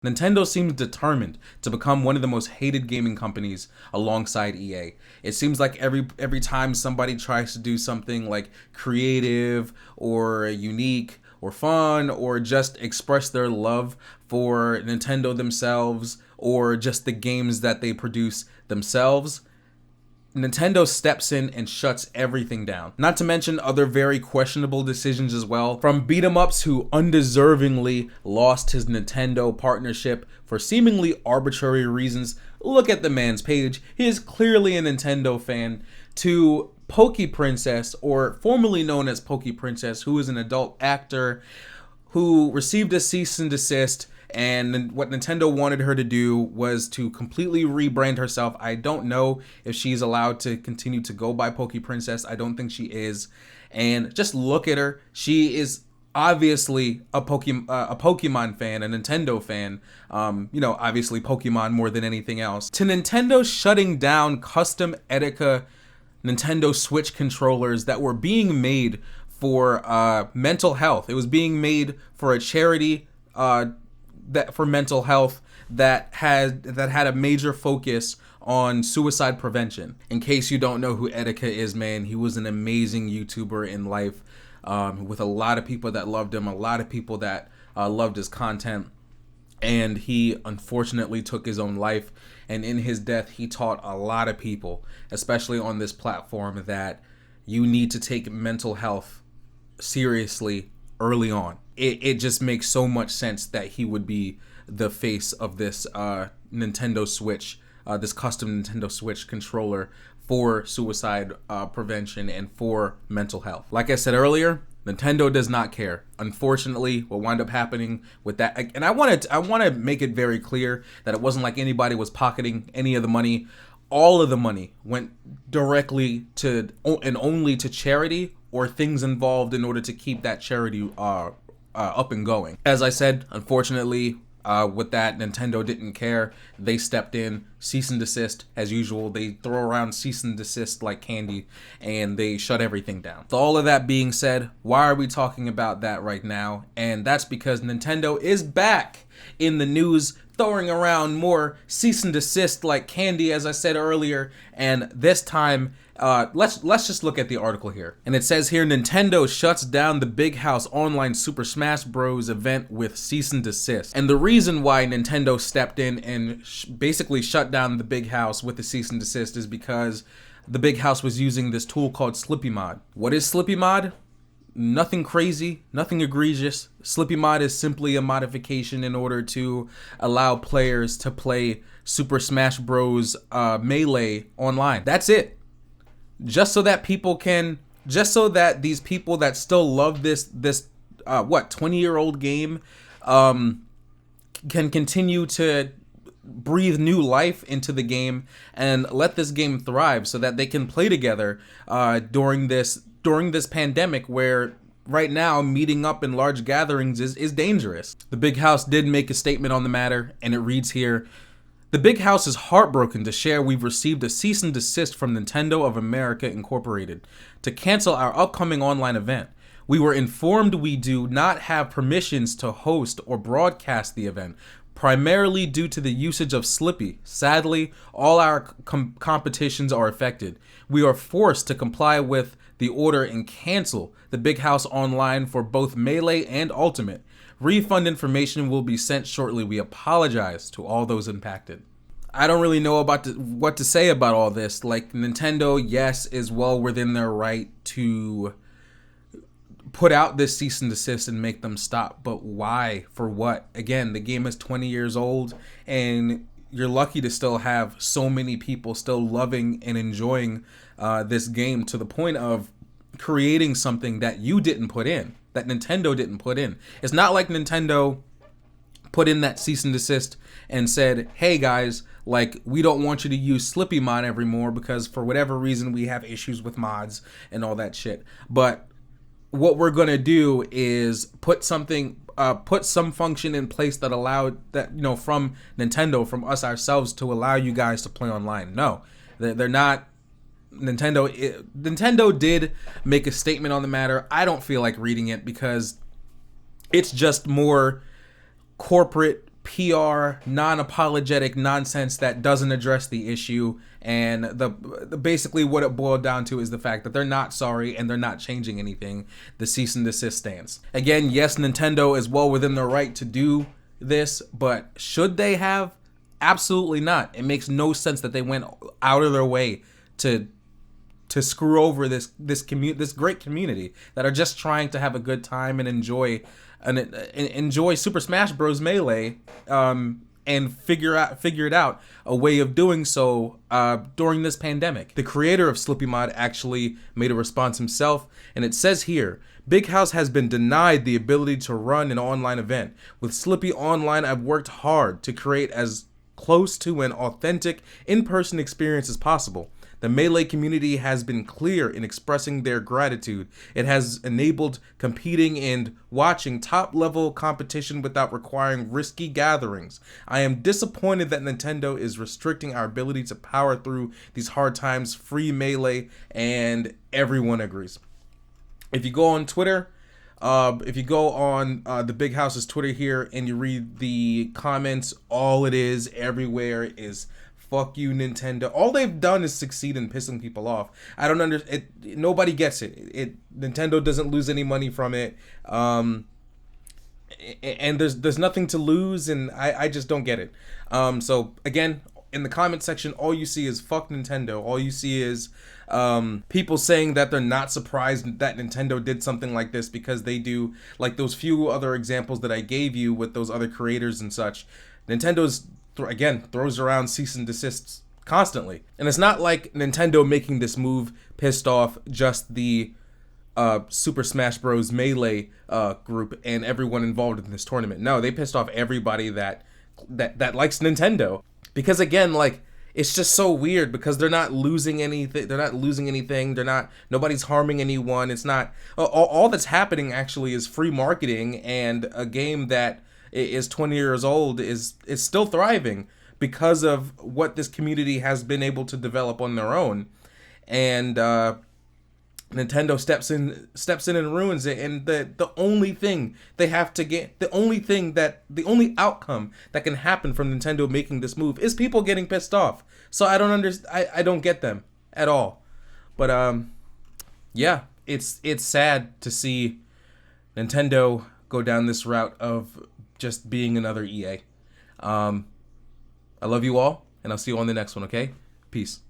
Nintendo seems determined to become one of the most hated gaming companies alongside EA. It seems like every time somebody tries to do something like creative or unique or fun or just express their love for Nintendo themselves or just the games that they produce themselves, Nintendo steps in and shuts everything down. Not to mention other very questionable decisions as well. From beat 'em ups who undeservingly lost his Nintendo partnership for seemingly arbitrary reasons. Look at the man's page. He is clearly a Nintendo fan. To Pokey Princess, or formerly known as Pokey Princess, who is an adult actor who received a cease and desist, and what Nintendo wanted her to do was to completely rebrand herself. I don't know if she's allowed to continue to go by Pokey Princess. I don't think she is. And just look at her. She is obviously a Pokemon fan, a Nintendo fan. Obviously Pokemon more than anything else. To Nintendo shutting down custom Etika Nintendo Switch controllers that were being made for mental health. It was being made for a charity that for mental health that had a major focus on suicide prevention. In case you don't know who Etika is, man, he was an amazing YouTuber in life, with a lot of people that loved him, a lot of people that loved his content. And he unfortunately took his own life. And in his death, he taught a lot of people, especially on this platform, that you need to take mental health seriously early on. It just makes so much sense that he would be the face of this Nintendo Switch, this custom Nintendo Switch controller for suicide prevention and for mental health. Like I said earlier, Nintendo does not care. Unfortunately, what wound up happening with that, and I want to make it very clear that it wasn't like anybody was pocketing any of the money. All of the money went directly to and only to charity or things involved in order to keep that charity up and going. As I said, unfortunately, with that, Nintendo didn't care. They stepped in, cease and desist as usual. They throw around cease and desist like candy, and they shut everything down. With all of that being said, why are we talking about that right now? And that's because Nintendo is back in the news, throwing around more cease and desist like candy, as I said earlier. And this time, let's just look at the article here. And it says here, Nintendo shuts down the Big House online Super Smash Bros. Event with cease and desist. And the reason why Nintendo stepped in and basically shut down the Big House with the cease and desist is because the Big House was using this tool called Slippy Mod. What is Slippy Mod? Nothing crazy, nothing egregious. Slippy Mod is simply a modification in order to allow players to play Super Smash Bros. Melee online. That's it. Just so that these people that still love this 20-year-old game can continue to breathe new life into the game and let this game thrive so that they can play together during this pandemic, where right now meeting up in large gatherings is dangerous. The Big House did make a statement on the matter, and it reads here: "The Big House is heartbroken to share we've received a cease and desist from Nintendo of America Incorporated to cancel our upcoming online event. We were informed we do not have permissions to host or broadcast the event, primarily due to the usage of Slippy. Sadly, all our competitions are affected. We are forced to comply with the order and cancel the Big House online for both Melee and Ultimate. Refund information will be sent shortly. We apologize to all those impacted." I don't really know what to say about all this. Like, Nintendo, yes, is well within their right to put out this cease and desist and make them stop. But why? For what? Again, the game is 20 years old, and you're lucky to still have so many people still loving and enjoying this game to the point of creating something that you didn't put in, that Nintendo didn't put in. It's not like Nintendo put in that cease and desist and said, "Hey guys, like, we don't want you to use Slippy Mod anymore because for whatever reason we have issues with mods and all that shit. But what we're gonna do is put some function in place that allowed that, from Nintendo, from us ourselves, to allow you guys to play online." No, they're not. Nintendo did make a statement on the matter. I don't feel like reading it because it's just more corporate PR, non-apologetic nonsense that doesn't address the issue. And the basically what it boiled down to is the fact that they're not sorry and they're not changing anything. The cease and desist stance. Again, yes, Nintendo is well within their right to do this, but should they have? Absolutely not. It makes no sense that they went out of their way to screw over this great community that are just trying to have a good time and enjoy Super Smash Bros. Melee, and figure it out a way of doing so during this pandemic. The creator of Slippy Mod actually made a response himself, and it says here, Big House has been denied the ability to run an online event. With Slippy Online, I've worked hard to create as close to an authentic in-person experience as possible. The Melee community has been clear in expressing their gratitude. It has enabled competing and watching top-level competition without requiring risky gatherings. I am disappointed that Nintendo is restricting our ability to power through these hard times. Free Melee, and everyone agrees. If you go on Twitter, if you go on the Big House's Twitter here and you read the comments, all it is everywhere is fuck you, Nintendo. All they've done is succeed in pissing people off. I don't understand. Nobody gets it. Nintendo doesn't lose any money from it. And there's nothing to lose, and I just don't get it. So again, in the comment section, all you see is fuck Nintendo. All you see is people saying that they're not surprised that Nintendo did something like this because they do, like those few other examples that I gave you with those other creators and such. Nintendo's again throws around cease and desists constantly, and it's not like Nintendo making this move pissed off just the Super Smash Bros. Melee group and everyone involved in this tournament. No, they pissed off everybody that likes Nintendo, because again, like, it's just so weird because they're not losing anything. Nobody's harming anyone. It's not all that's happening actually is free marketing, and a game that is 20 years old is still thriving because of what this community has been able to develop on their own. And Nintendo steps in and ruins it. And the only thing they have to get, the only outcome that can happen from Nintendo making this move is people getting pissed off. So I don't I don't get them at all. But yeah, it's sad to see Nintendo go down this route of just being another EA. I love you all, and I'll see you on the next one, okay? Peace.